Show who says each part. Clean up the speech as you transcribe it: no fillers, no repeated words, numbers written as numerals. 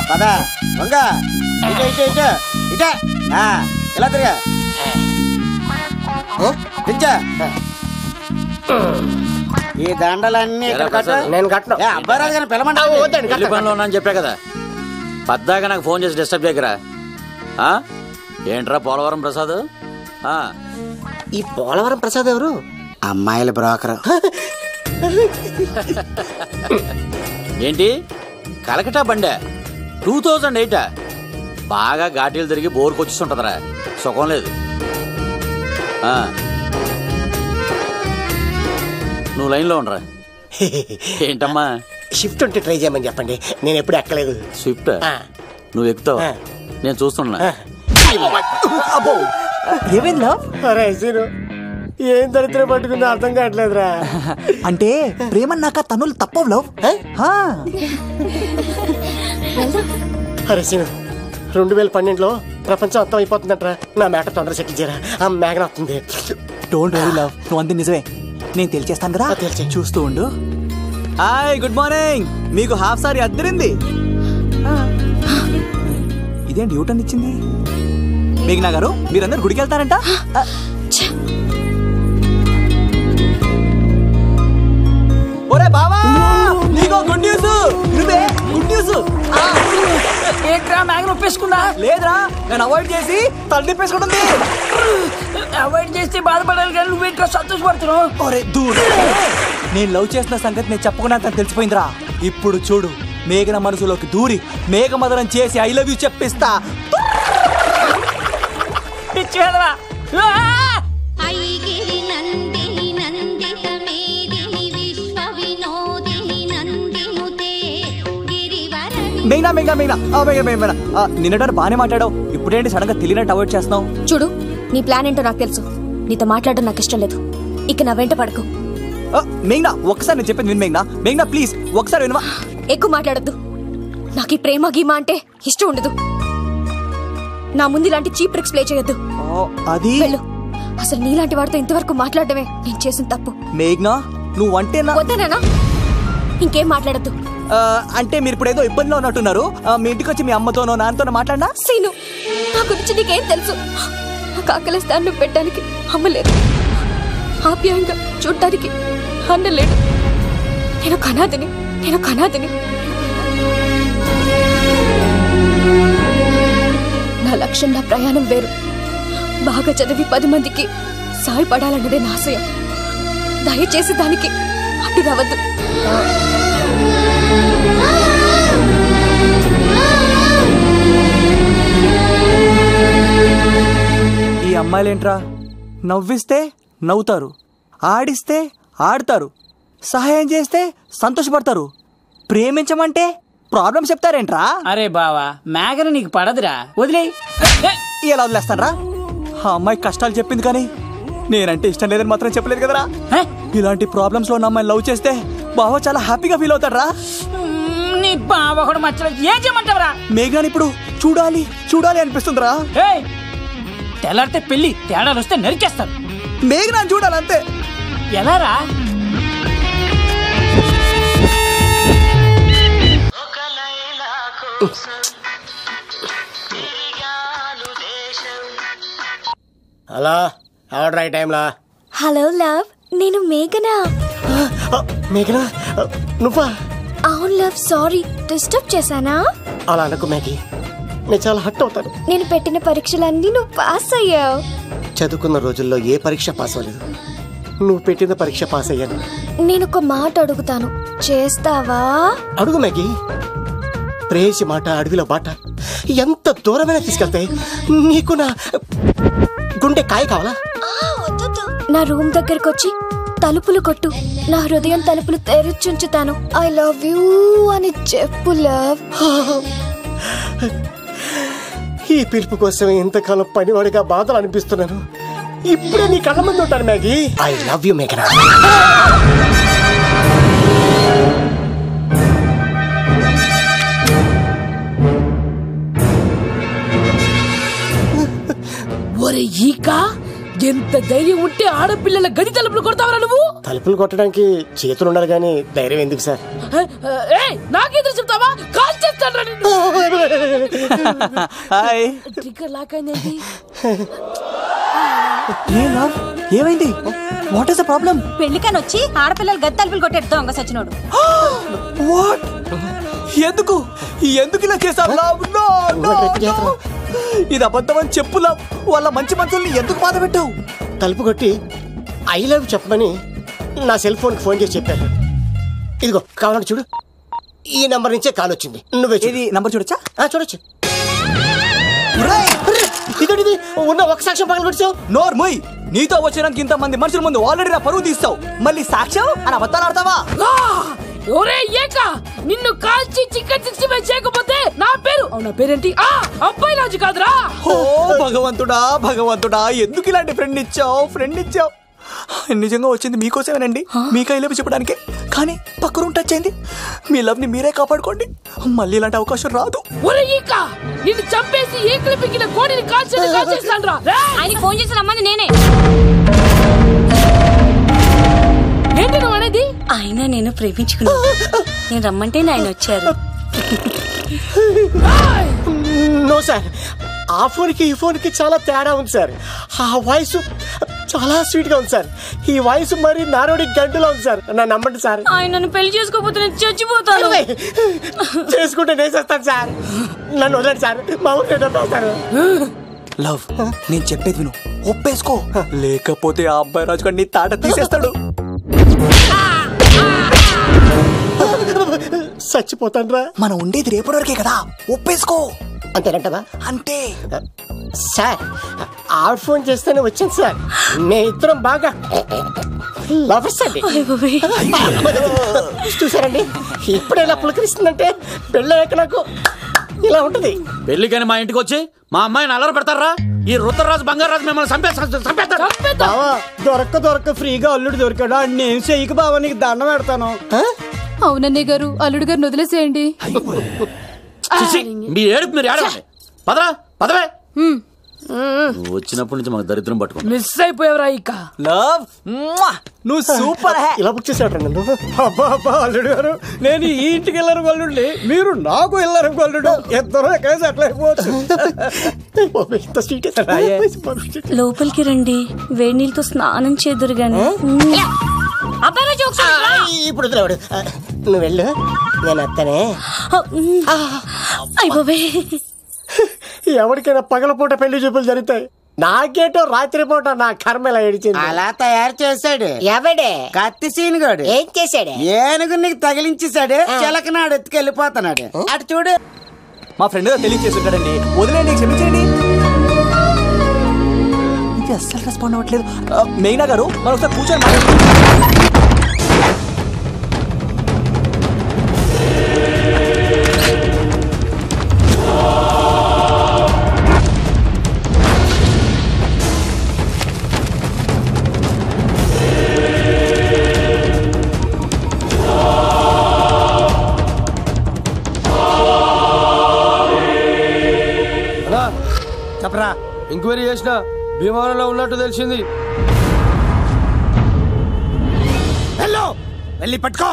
Speaker 1: పద వంగ ఇటే ఇలా తిరిగా దించా. ఈ దండలన్నీ
Speaker 2: నేను కట్టను.
Speaker 1: అబ్బాయి కానీ పిలమంటే
Speaker 3: పనిలో ఉన్నా అని చెప్పా కదా. పద్దాక నాకు ఫోన్ చేసి డిస్టర్బ్ చేయకరా. ఏంట్రా పోలవరం ప్రసాద్?
Speaker 2: ఈ పోలవరం ప్రసాద్ ఎవరు?
Speaker 1: అమ్మాయిల బ్రోకర్.
Speaker 3: ఏంటి కలకటా బండే 2008? బాగా ఘాటీలు తిరిగి బోర్కి వచ్చిస్తుంటదరా, సుఖం లేదు. నువ్వు లైన్లో ఉండరా. ఏంటమ్మా?
Speaker 2: షిఫ్ట్ ఉంటే ట్రై చేయమని చెప్పండి, నేను ఎప్పుడు ఎక్కలేదు.
Speaker 3: స్విఫ్ట్ నువ్వు ఎక్కుతావా? నేను చూస్తున్నా.
Speaker 4: ఏమైందా?
Speaker 2: ఏం దరిద్రం పట్టుకుందో అర్థం కావట్లేదురా.
Speaker 4: అంటే ప్రేమన్నాక తనులు తప్పవు లవ్.
Speaker 2: అరే సీను, 2012లో ప్రపంచం అంతం అయిపోతుందంటరా. నా మేట తొందర సెటిల్ చేయరా, ఆ మేఘన వస్తుంది.
Speaker 4: డోంట్ వరీ లవ్, నువ్వు అంది నిజమే. నేను తెలిచేస్తాను కదా, చూస్తూ ఉండు. Hi, good morning. మీకు హాఫ్ సారీ అద్దరింది. ఇదేంటి యూటర్న్ ఇచ్చింది? మేఘనా గారు, మీరందరూ గుడికి వెళ్తారంట. ఒరే బావా, నీకో గుడ్ న్యూస్. నువ్వే గుడ్ న్యూస్.
Speaker 5: ఏంట్రా మేఘన ఒప్పేసుకున్నా?
Speaker 4: లేదురా, నేను అవాయిడ్ చేసి తల తిప్పేసుకుంటుంది.
Speaker 5: అవాయిడ్ చేస్తే బాధపడాలి కానీ నువ్వేంట్రా సంతోషపడుతున్నావు?
Speaker 4: ఒరే దూర్, నేను లవ్ చేసిన సంగతి నేను చెప్పకుండా తను తెలిసిపోయిందిరా. ఇప్పుడు చూడు, మేఘన మనసులోకి దూరి మేఘమదనం చేసి ఐ లవ్ యూ చెప్పిస్తా. మేఘనా మేఘనా మేఘనా మేఘనా, నిన్నట బానే మాట్లాడావు, ఇప్పుడేంటి సడన్ గా తెలియనట్టు అవాయిడ్ చేస్తున్నావు?
Speaker 6: చూడు, నీ ప్లాన్ ఏంటో నాకు తెలుసు. నీతో మాట్లాడడం నాకు ఇష్టం లేదు. ఇక నా వెంట పడకు.
Speaker 4: మేఘనా, ఒక్కసారి నేను చెప్పేది విను. మేఘనా మేఘనా ప్లీజ్ ఒకసారి వినవా?
Speaker 6: ఎక్కువ మాట్లాడద్దు. నాకు ఈ ప్రేమ గీమా అంటే ఇష్టం ఉండదు. నా ముందు ఇలాంటి చీప్ ట్రిక్స్ ప్లే చేయొద్దు.
Speaker 4: అది
Speaker 6: వెళ్ళు. అసలు నీలాంటి వాడితో ఇంతవరకు మాట్లాడటమే నేను చేసిన తప్పు.
Speaker 4: మేఘనా నువ్వు అంటే
Speaker 6: వద్దనా? ఇంకేం మాట్లాడద్దు.
Speaker 4: అంటే మీరు ఇప్పుడు ఏదో ఇబ్బందిలో ఉన్నట్టున్నారు. మీ ఇంటికి వచ్చి మీ అమ్మతోనో నాన్నతోనో మాట్లాడినా?
Speaker 6: సీను, నా గురించి నీకేం తెలుసు? నాకు ఆకలిస్తాను పెట్టడానికి అమ్మలేదు, ఆప్యాయంగా చూడ్డానికి అన్నలేడు. నేను కనాదిని. నా లక్ష్యం, నా ప్రయాణం వేరు. బాగా చదివి 10 మందికి సాయపడాలన్నదే నా ఆశయం. దయచేసి దానికి అడ్డు రావద్దు.
Speaker 4: ఈ అమ్మాయిలేంట్రా, నవ్విస్తే నవ్వుతారు, ఆడిస్తే ఆడతారు, సహాయం చేస్తే సంతోషపడతారు, ప్రేమించమంటే ప్రాబ్లం చెప్తారేంట్రా?
Speaker 5: అరే బావా, మేఘన నీకు పడదురా, వదిలే.
Speaker 4: ఎలా వదిలేస్తానరా? ఆ అమ్మాయి కష్టాలు చెప్పింది కానీ నేనంటే ఇష్టం లేదని మాత్రం చెప్పలేదు కదరా. ఇలాంటి ప్రాబ్లమ్స్ లో ఉన్న అమ్మాయిని లవ్ చేస్తే బావ చాలా హ్యాపీగా ఫీల్ అవుతాడరా.
Speaker 5: నీ బావ కూడా మచ్చలు ఏం చేయమంటావరా?
Speaker 4: మేఘాని ఇప్పుడు చూడాలి అనిపిస్తుందిరా.
Speaker 5: తెల్లారితే పెళ్లి, తేడాలు వస్తే నరికేస్తారు.
Speaker 4: మేఘనాన్ని చూడాలంతే.
Speaker 5: ఎలా రా?
Speaker 2: హలో, ఎవరు రైట్ టైంలా?
Speaker 6: హలో లవ్, నేను మేఘనా.
Speaker 2: మేఘనా నువ్వా?
Speaker 6: అవును లవ్, సారీ డిస్టర్బ్ చేశానా?
Speaker 2: అలా అనుకో మ్యాగీ, నేను చాలా హర్ట్ అవుతాను.
Speaker 6: నేను పెట్టిన పరీక్షలన్నీ నువ్వు పాస్ అయ్యావు.
Speaker 2: చదువుకున్న రోజుల్లో ఏ పరీక్ష పాస్ అవ్వలేదు, నువ్వు పెట్టిన పరీక్ష పాస్ అయ్యాను.
Speaker 6: నేను ఒక మాట అడుగుతాను, చేస్తావా?
Speaker 2: అడుగు మ్యాగీ. ప్రేయసి మాట అడవిలో బాట, ఎంత దూరమైనా తీసుకెళ్తాయి. నీకు నా గుండె కాయ కావాలా?
Speaker 6: నా రూమ్ దగ్గరకు వచ్చి తలుపులు కొట్టు, నా హృదయం తలుపులు తెరిచుంచుతాను. ఐ లవ్ యూ అని చెప్పు లవ్.
Speaker 2: ఈ పిలుపు కోసం ఇంతకాలం పనివాడిగా బాధలు అనిపిస్తున్నాను. ఇప్పుడే నీ కళ్ళ ముందు ఉంటాను మ్యాగీ. ఐ లవ్ యూ మేఘనా.
Speaker 5: ఒరే ఈక, ఎంత ధైర్యం ఉంటే ఆడపిల్లల గది తలుపులు కొడతావరా నువ్వు?
Speaker 2: తలుపులు కొట్టడానికి చేతులు ఉండాలి కానీ ధైర్యం ఎందుకు సార్?
Speaker 5: నాకెదురు చెప్తావా? కాల్ చేస్తాను నిన్ను.
Speaker 4: హాయ్.
Speaker 5: ట్రిగ్గర్ లాక్ అయింది.
Speaker 4: ఏమైంది? What is the problem?
Speaker 7: పెళ్లికని వచ్చి ఆడపిల్లలు గది తలుపులు కొట్టేడు దొంగ సచ్చినోడు.
Speaker 4: వాట్? ఎందుకు ఇలా చేసావు? ఇది అబద్ధం అని చెప్పు లవ్. వాళ్ళ మంచి మనుషుల్ని ఎందుకు బాధ పెట్టావు?
Speaker 2: తలుపు కొట్టి ఐ లవ్ చెప్పమని నా సెల్ ఫోన్కి ఫోన్ చేసి చెప్పాను. ఇదిగో కావాలంటే చూడు, ఈ నంబర్ నుంచే కాల్ వచ్చింది. నువ్వే
Speaker 4: ఇది నంబర్ చూడొచ్చా?
Speaker 2: చూడొచ్చు. ఇదేంటిది? ఉన్న ఒక సాక్ష్యం పగల కొట్టావు.
Speaker 4: నోర్ ముయ్. నీతో వచ్చినాక ఇంత మంది మనుషుల ముందు ఆల్రెడీ నా పరువు తీస్తావు, మళ్ళీ సాక్ష్యం అని అబద్ధాలు ఆడతావా?
Speaker 5: ఒరే ఏక, నిన్ను కాల్చి చికెన్ 65 చేయకపోతే నా పేరేంటి? అబ్బాయి రాజు కాదురా.
Speaker 4: ఓ భగవంతుడా ఎందుకు ఇలాంటి ఫ్రెండ్ ఇచ్చావు? నిజంగా వచ్చింది మీకోసమేనండి, మీకు ఐ లవ్ చెప్పడానికి. కానీ పక్క రూమ్ టచ్ అయింది. మీ లవ్ ని మీరే కాపాడుకోండి, మళ్ళీ ఇలాంటి అవకాశం రాదు.
Speaker 5: ఒరే ఈక, నిన్ను చంపేసి ఏకలు పిగిన కోడిని కాల్చేస్తాను రా.
Speaker 7: ఆయనకి ఫోన్ చేసి రమ్మని నేనే.
Speaker 5: ఏంటి నువ్వు అనేది?
Speaker 7: ఆయన నేను ప్రేమించుకున్నా, నేను రమ్మంటే ఆయన వచ్చారు.
Speaker 2: నో సార్, ఆ ఫోన్కి ఈ ఫోన్కి చాలా తేడా ఉంది సార్. ఆ వాయిస్ చాలా స్వీట్ గా ఉంది సార్. ఈ వాయిస్ మరి నారోడి గంటలో ఉంది సార్. నా నమ్మండి సార్.
Speaker 7: ఆయన నన్ను పెళ్లి చేసుకోకపోతే నేను చచ్చిపోతాను.
Speaker 2: చేసుకుంటే నేను చేస్తాను సార్. నన్ను వదలండి సార్. మా ఊరు
Speaker 4: లవ్, నేను చెప్పేది విను, ఒప్పేసుకో. లేకపోతే ఆ అబ్బాయి రాజు గారిని తాట తీసేస్తాడు.
Speaker 2: చచ్చిపోతాను రా.
Speaker 4: మనం ఉండేది రేపటి వరకే కదా, ఒప్పేసుకో.
Speaker 2: అంతేనంటవా?
Speaker 4: అంతే
Speaker 2: సార్. ఆవిడ ఫోన్ చేస్తేనే వచ్చింది సార్. మే ఇద్దరం బాగా లవర్స్ అండి. చూసారండి, ఇప్పుడు ఎలా పులకరిస్తుందంటే పెళ్ళయ్యాక నాకు ఇలా ఉంటది.
Speaker 3: పెళ్లికని మా ఇంటికి వచ్చి మా అమ్మాయిని అల్లరి పెడతారా? ఈ రుద్రరాజు బంగారాజు మిమ్మల్ని చంపేస్తాడు.
Speaker 2: బావా, దొరక్క ఫ్రీగా అల్లుడు దొరికాడు. నేను చెయ్యికి బావా నీకు దండం పెడతాను.
Speaker 6: అవునన్నయ్య గారు, అల్లుడు గారిని వదిలేసేయండి.
Speaker 3: మీ ఏడుపు మీరు ఏడవండి. పదవే. నువ్వు వచ్చినప్పటి నుంచి మాకు దరిద్రం పట్టుకో.
Speaker 5: మిస్ అయిపోయావురా ఈక.
Speaker 4: లవ్, నువ్వు సూపర్.
Speaker 2: ఇలా బుక్ చేసాడు నన్ను. అబ్బా అల్లుడు గారు, నేను ఈ ఇంటికి వెళ్ళరు గల్లుండి, మీరు నాకు వెళ్ళరు గల్లుడు. ఇద్దరు కలిసి అట్లా అయిపోవచ్చు.
Speaker 7: లోపలికి రండి, వేడి నీళ్ళతో స్నానం చేదురు గాని.
Speaker 2: ఇప్పుడు వదిలేవాడు. నువ్వు వెళ్ళు, నేను అత్తనే. ఎవరికైనా పగలపూట పెళ్లి చూపులు జరుగుతాయి. నాకేటో రాత్రిపూట నా కర్మ ఇలా ఏడిచింది.
Speaker 1: అలా తయారు చేశాడు.
Speaker 2: ఎవడే?
Speaker 1: కత్తి సీనుగాడు.
Speaker 2: ఏం చేశాడు?
Speaker 1: ఏనుగు నీకు తగిలించేశాడు. చిలకనాడు ఎత్తుకెళ్ళిపోతున్నాడు. అటు చూడు.
Speaker 4: మా ఫ్రెండ్ గా తెలియచేస్తుంటాడండి, వదిలేండి, క్షమించండి. ఇది అస్సలు రెస్పాండ్ అవ్వట్లేదు. మెయినా గారు, మనం ఒకసారి కూర్చొని
Speaker 8: చెప్పరా. ఎంక్వైరీ చేసిన భీమవరంలో ఉన్నట్టు తెలిసింది.
Speaker 1: వెళ్ళి పట్టుకో.